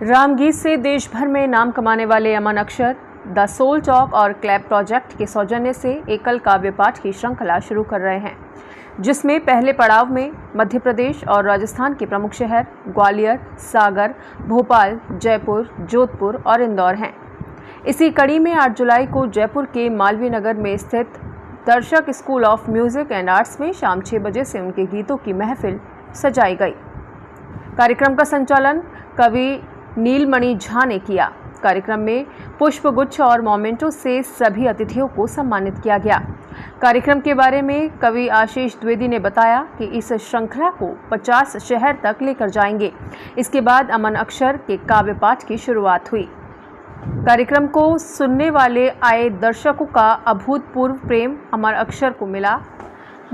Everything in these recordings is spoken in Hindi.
रामगीत से देश भर में नाम कमाने वाले अमन अक्षर द सोल टॉक और क्लैप प्रोजेक्ट के सौजन्य से एकल काव्य पाठ की श्रृंखला शुरू कर रहे हैं, जिसमें पहले पड़ाव में मध्य प्रदेश और राजस्थान के प्रमुख शहर ग्वालियर, सागर, भोपाल, जयपुर, जोधपुर और इंदौर हैं। इसी कड़ी में 8 जुलाई को जयपुर के मालवीय नगर में स्थित दर्शक school of music and arts में शाम 6 बजे से उनके गीतों की महफिल सजाई गई। कार्यक्रम का संचालन कवि नीलमणि झा ने किया। कार्यक्रम में पुष्पगुच्छ और मोमेंटो से सभी अतिथियों को सम्मानित किया गया। कार्यक्रम के बारे में कवि आशीष द्विवेदी ने बताया कि इस श्रृंखला को 50 शहर तक लेकर जाएंगे। इसके बाद अमन अक्षर के काव्य पाठ की शुरुआत हुई। कार्यक्रम को सुनने वाले आए दर्शकों का अभूतपूर्व प्रेम अमन अक्षर को मिला।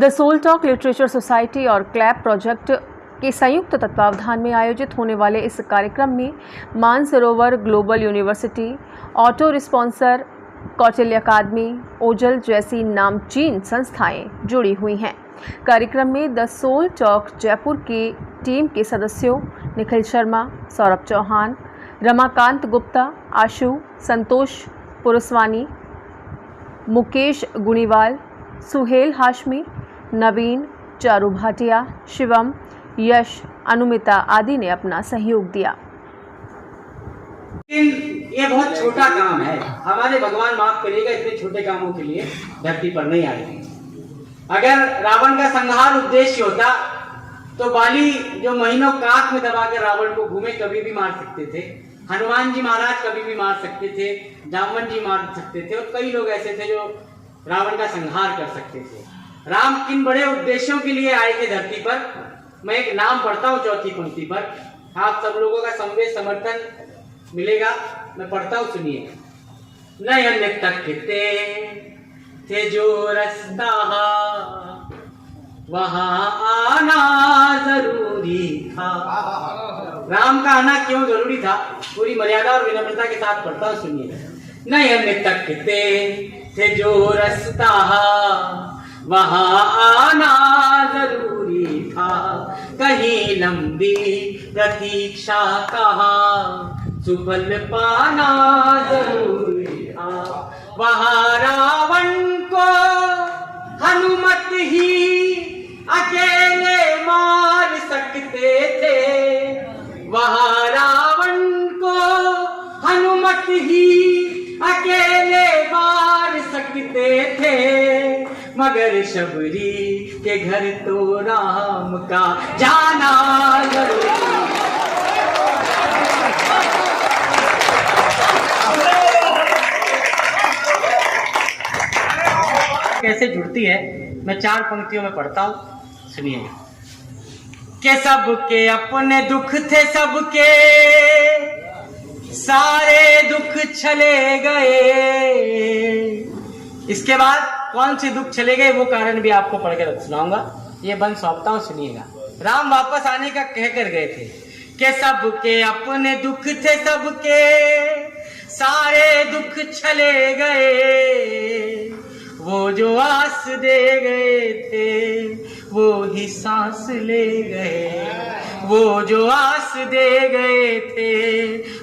The soul talk literature society और क्लैप प्रोजेक्ट के संयुक्त तत्वावधान में आयोजित होने वाले इस कार्यक्रम में Mansarovar global university, auto responder, Kautilya academy, Ojal जैसी नामचीन संस्थाएं जुड़ी हुई हैं। कार्यक्रम में द सोल टॉक जयपुर की टीम के सदस्यों निखिल शर्मा, सौरभ चौहान, रमाकांत गुप्ता, आशु, संतोष पुरस्वानी, मुकेश गुणीवाल, सुहेल हाशमी, नवीन, चारू भाटिया, शिवम, यश, अनुमिता आदि ने अपना सहयोग दिया। ये बहुत छोटा काम है, हमारे भगवान माफ करिएगा, इतने छोटे कामों के लिए धरती पर नहीं आए। अगर रावण का संहार उद्देश्य होता तो बाली जो महीनों काख में दबा कर रावण को घूमे कभी भी मार सकते थे, हनुमान जी महाराज कभी भी मार सकते थे, जामवन जी मार सकते थे और कई लोग ऐसे थे जो रावण का संहार कर सकते थे। राम किन बड़े उद्देश्यों के लिए आए थे धरती पर, मैं एक नाम पढ़ता हूँ चौथी पंक्ति पर, आप सब लोगों का संवेद समर्थन मिलेगा। मैं पढ़ता हूँ, सुनिए। नयन तकते थे जो रास्ता वहां आना जरूरी था। राम का आना क्यों जरूरी था, पूरी मर्यादा और विनम्रता के साथ पढ़ता हूँ, सुनिए। नयन तकते थे जो रास्ता वहां आना जरूरी था, कहीं लंबी प्रतीक्षा कहाँ सुफल पाना जरूरी था। वहां रावण को हनुमत ही अकेले मार सकते थे। वहां रावण को हनुमत ही अकेले मार सकते थे, मगर शबरी के घर तो राम का जाना जरूरी। कैसे जुड़ती है, मैं 4 पंक्तियों में पढ़ता हूँ, सुनिए। के सबके अपने दुख थे, सबके सारे दुख चले गए। इसके बाद कौन से दुख चले गए वो कारण भी आपको पढ़ के सुनाऊंगा, ये बंद सौंपता हूँ, सुनिएगा। राम वापस आने का कह कर गए थे कि सबके अपने दुख थे, सबके सारे दुख चले गए। वो जो आस दे गए थे वो ही सांस ले गए। वो जो आस दे गए थे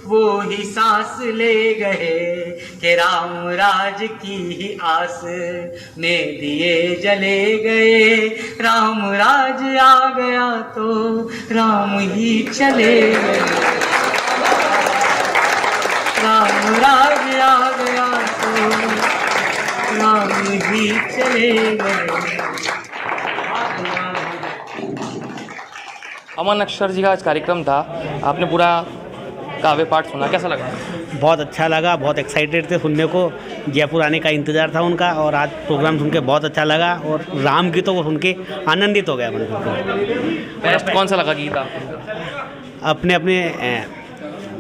वो ही सांस ले गए, कि राम राज की ही आस में दिए जले गए। राम राज आ गया तो राम ही चले गए। राम राज आ गया तो राम ही चले गए। अमन अक्षर जी का आज कार्यक्रम था, आपने पूरा काव्य पाठ सुना, कैसा लगा? बहुत अच्छा लगा, बहुत एक्साइटेड थे सुनने को, जयपुर आने का इंतज़ार था उनका, और आज प्रोग्राम सुन के बहुत अच्छा लगा और राम गीतों को सुन के आनंदित हो गया मन को। बेस्ट कौन सा लगा गीत आपको? अपने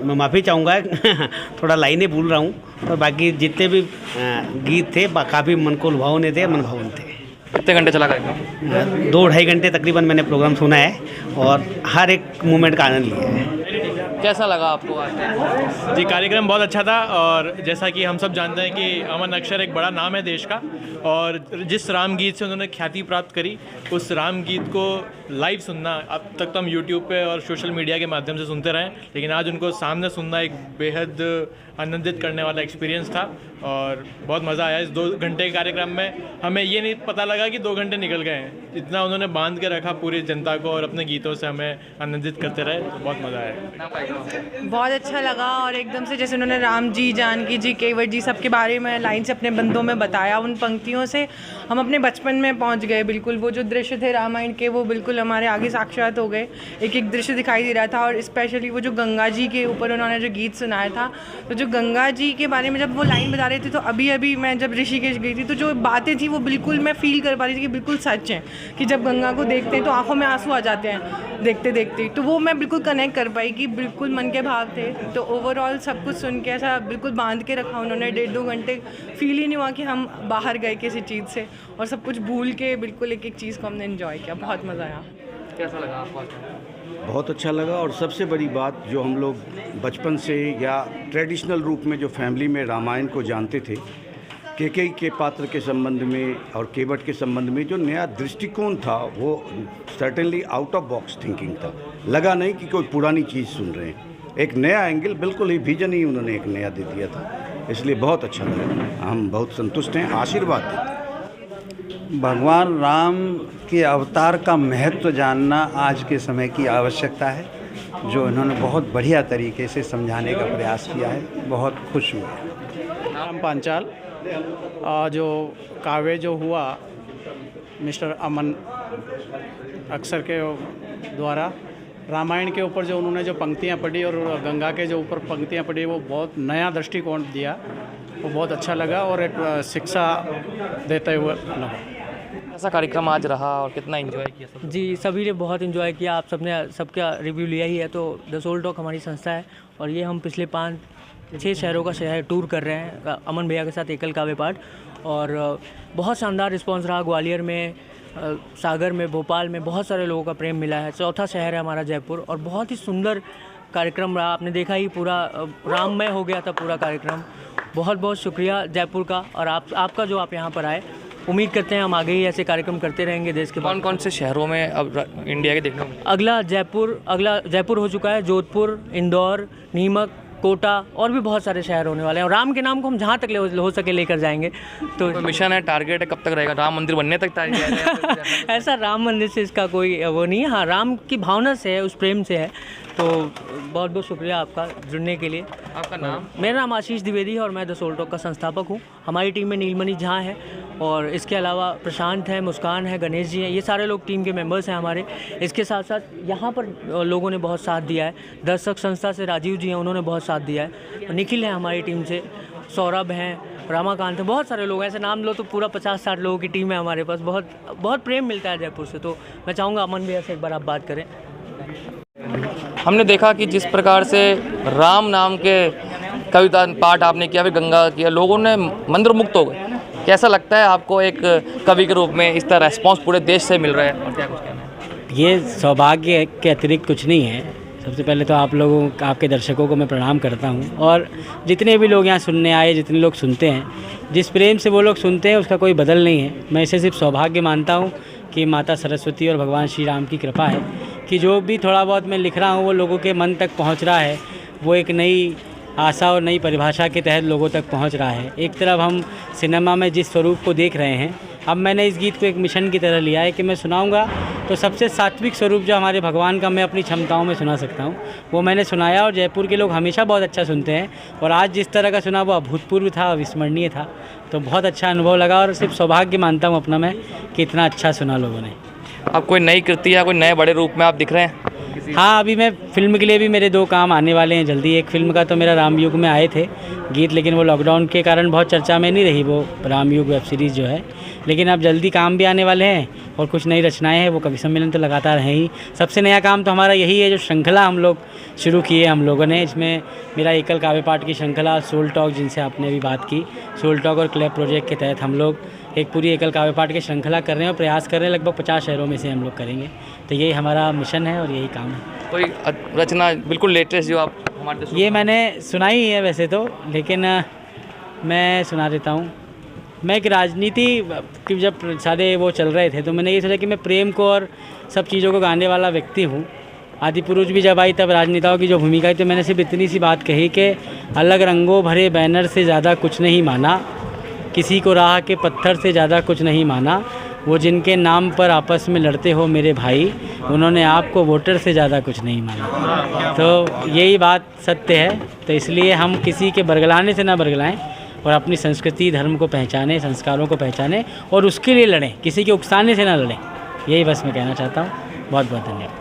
मैं माफ़ी चाहूँगा थोड़ा लाइनें भूल रहा हूँ, और बाकी जितने भी गीत थे काफ़ी मन को लुभावने थे, मन भावन थे। कितने घंटे चला कार्यक्रम? 2-2.5 घंटे तकरीबन मैंने प्रोग्राम सुना है और हर एक मोमेंट का आनंद लिया है। कैसा लगा आपको आज? जी, कार्यक्रम बहुत अच्छा था और जैसा कि हम सब जानते हैं कि अमन अक्षर एक बड़ा नाम है देश का, और जिस राम गीत से उन्होंने ख्याति प्राप्त करी, उस राम गीत को लाइव सुनना, अब तक तो हम यूट्यूब पे और सोशल मीडिया के माध्यम से सुनते रहे, लेकिन आज उनको सामने सुनना एक बेहद आनंदित करने वाला एक्सपीरियंस था और बहुत मज़ा आया। इस 2 घंटे के कार्यक्रम में हमें ये नहीं पता लगा कि 2 घंटे निकल गए हैं, इतना उन्होंने बांध के रखा पूरी जनता को और अपने गीतों से हमें आनंदित करते रहे, तो बहुत मज़ा आया। बहुत अच्छा लगा और एकदम से जैसे उन्होंने राम जी, जानकी जी, केवट जी सबके बारे में लाइन से अपने बंदों में बताया, उन पंक्तियों से हम अपने बचपन में पहुंच गए। बिल्कुल वो जो दृश्य थे रामायण के, वो बिल्कुल हमारे आगे साक्षात हो गए। एक एक दृश्य दिखाई दे रहा था और स्पेशली वो जो गंगा जी के ऊपर उन्होंने जो गीत सुनाया था, तो जो गंगा जी के बारे में जब वो लाइन बता रहे थे, तो अभी मैं जब ऋषिकेश गई थी तो जो बातें थी वो बिल्कुल मैं फील कर पा रही थी कि बिल्कुल सच है, कि जब गंगा को देखते हैं तो आंखों में आंसू आ जाते हैं देखते देखते, तो वो मैं बिल्कुल कनेक्ट कर पाई कि बिल्कुल मन के भाव थे। तो ओवरऑल सब कुछ सुन के ऐसा बिल्कुल बांध के रखा उन्होंने, 1.5-2 घंटे फील ही नहीं हुआ कि हम बाहर गए किसी चीज़ से, और सब कुछ भूल के बिल्कुल एक एक चीज़ को हमने एंजॉय किया। बहुत मज़ा आया। कैसा लगा आपको? बहुत अच्छा लगा। और सबसे बड़ी बात, जो हम लोग बचपन से या ट्रेडिशनल रूप में जो फैमिली में रामायण को जानते थे, केकई के पात्र के संबंध में और केवट के संबंध में जो नया दृष्टिकोण था, वो certainly out of box thinking था। लगा नहीं कि कोई पुरानी चीज़ सुन रहे हैं, एक नया एंगल, बिल्कुल ही विजन ही उन्होंने एक नया दे दिया था, इसलिए बहुत अच्छा लगा। हम बहुत संतुष्ट हैं, आशीर्वाद देते हैं। भगवान राम के अवतार का महत्व जानना आज के समय की आवश्यकता है, जो इन्होंने बहुत बढ़िया तरीके से समझाने का प्रयास किया है। बहुत खुश हुए। राम पांचाल, जो काव्य जो हुआ मिस्टर अमन अक्षर के द्वारा, रामायण के ऊपर जो उन्होंने जो पंक्तियाँ पढ़ी और गंगा के जो ऊपर पंक्तियाँ पढ़ी, वो बहुत नया दृष्टिकोण दिया, वो बहुत अच्छा लगा और एक शिक्षा देते हुए लगा। ऐसा कार्यक्रम आज रहा और कितना एंजॉय किया सब? जी, सभी ने बहुत एंजॉय किया। आप सबने सबका रिव्यू लिया ही है। तो द सोल टॉक हमारी संस्था है और ये हम पिछले 5-6 शहरों का शहर टूर कर रहे हैं अमन भैया के साथ, एकल काव्य पाठ, और बहुत शानदार रिस्पांस रहा। ग्वालियर में, सागर में, भोपाल में बहुत सारे लोगों का प्रेम मिला है। चौथा शहर है हमारा जयपुर, और बहुत ही सुंदर कार्यक्रम रहा। आपने देखा ही, पूरा राममय हो गया था पूरा कार्यक्रम। बहुत बहुत शुक्रिया जयपुर का और आपका जो आप यहाँ पर आए। उम्मीद करते हैं हम आगे ही ऐसे कार्यक्रम करते रहेंगे देश के। कौन से शहरों में अब इंडिया के देखने को? अगला जयपुर हो चुका है, जोधपुर, इंदौर, नीमच, कोटा और भी बहुत सारे शहर होने वाले हैं, और राम के नाम को हम जहाँ तक हो सके लेकर जाएंगे। तो मिशन है, टारगेट है, कब तक रहेगा? राम मंदिर बनने तक टारगेट? ऐसा राम मंदिर से इसका कोई वो नहीं है। हाँ, राम की भावना से है, उस प्रेम से है। तो बहुत बहुत शुक्रिया आपका जुड़ने के लिए। आपका नाम? मेरा नाम आशीष द्विवेदी है और मैं द सोल टॉक का संस्थापक हूँ। हमारी टीम में नीलमणि झा है और इसके अलावा प्रशांत है, मुस्कान है, गणेश जी हैं, ये सारे लोग टीम के मेंबर्स हैं हमारे। इसके साथ साथ यहाँ पर लोगों ने बहुत साथ दिया है। दर्शक संस्था से राजीव जी हैं, उन्होंने बहुत साथ दिया है। निखिल है हमारी टीम से, सौरभ हैं, रामाकांत है, बहुत सारे लोग हैं। ऐसे नाम लो तो पूरा 50-60 लोगों की टीम है हमारे पास। बहुत बहुत प्रेम मिलता है जयपुर से। तो मैं चाहूँगा अमन भैया से एक बार आप बात करें। हमने देखा कि जिस प्रकार से राम नाम के कविता पाठ आपने किया, फिर गंगा किया, लोगों ने मंत्रमुग्ध हो गए। कैसा लगता है आपको एक कवि के रूप में इस तरह रेस्पॉन्स पूरे देश से मिल रहा है, और क्या कुछ कहना है? ये सौभाग्य के अतिरिक्त कुछ नहीं है। सबसे पहले तो आप लोगों, आपके दर्शकों को मैं प्रणाम करता हूँ, और जितने भी लोग यहाँ सुनने आए, जितने लोग सुनते हैं, जिस प्रेम से वो लोग सुनते हैं उसका कोई बदल नहीं है। मैं इसे सिर्फ सौभाग्य मानता हूँ कि माता सरस्वती और भगवान श्री राम की कृपा है कि जो भी थोड़ा बहुत मैं लिख रहा हूँ वो लोगों के मन तक पहुँच रहा है। वो एक नई आशा और नई परिभाषा के तहत लोगों तक पहुँच रहा है। एक तरफ हम सिनेमा में जिस स्वरूप को देख रहे हैं, अब मैंने इस गीत को एक मिशन की तरह लिया है कि मैं सुनाऊंगा तो सबसे सात्विक स्वरूप जो हमारे भगवान का मैं अपनी क्षमताओं में सुना सकता हूं, वो मैंने सुनाया। और जयपुर के लोग हमेशा बहुत अच्छा सुनते हैं, और आज जिस तरह का सुना वो अभूतपूर्व था, अविस्मरणीय था। तो बहुत अच्छा अनुभव लगा, और सिर्फ सौभाग्य मानता हूँ अपना मैं कि इतना अच्छा सुना लोगों ने। अब कोई नई कृति या कोई नए बड़े रूप में आप दिख रहे हैं? हाँ, अभी मैं फिल्म के लिए भी मेरे 2 काम आने वाले हैं जल्दी। एक फिल्म का तो मेरा रामयुग में आए थे गीत, लेकिन वो लॉकडाउन के कारण बहुत चर्चा में नहीं रही, वो रामयुग वेब सीरीज़ जो है। लेकिन अब जल्दी काम भी आने वाले हैं, और कुछ नई रचनाएं हैं। वो कवि सम्मेलन तो लगातार हैं ही। सबसे नया काम तो हमारा यही है, जो श्रृंखला हम लोग शुरू किए हम लोगों ने। इसमें मेरा एकल काव्य पाठ की श्रृंखला सोल टॉक, जिनसे आपने भी बात की, सोल टॉक और क्लैप प्रोजेक्ट के तहत हम लोग एक पूरी एकल काव्य पाठ की श्रृंखला कर रहे हैं और प्रयास कर रहे हैं। लगभग 50 शहरों में से हम लोग करेंगे। तो यही हमारा मिशन है और यही काम है। कोई रचना बिल्कुल लेटेस्ट जो आप हमारे ये मैंने सुनाई है वैसे तो, लेकिन मैं सुना देता हूँ। मैं एक राजनीति की जब सारे वो चल रहे थे तो मैंने ये सोचा कि मैं प्रेम को और सब चीज़ों को गाने वाला व्यक्ति हूँ। आदि पुरुष भी जब आई तब राजनेताओं की जो भूमिका है तो मैंने सिर्फ इतनी सी बात कही कि अलग रंगों भरे बैनर से ज़्यादा कुछ नहीं माना, किसी को राह के पत्थर से ज़्यादा कुछ नहीं माना, वो जिनके नाम पर आपस में लड़ते हो मेरे भाई, उन्होंने आपको वोटर से ज़्यादा कुछ नहीं माना। तो यही बात सत्य है। तो इसलिए हम किसी के बरगलाने से ना बरगलाएं और अपनी संस्कृति धर्म को पहचानें, संस्कारों को पहचानें और उसके लिए लड़ें, किसी के उकसाने से ना लड़ें। यही बस मैं कहना चाहता हूँ। बहुत बहुत धन्यवाद।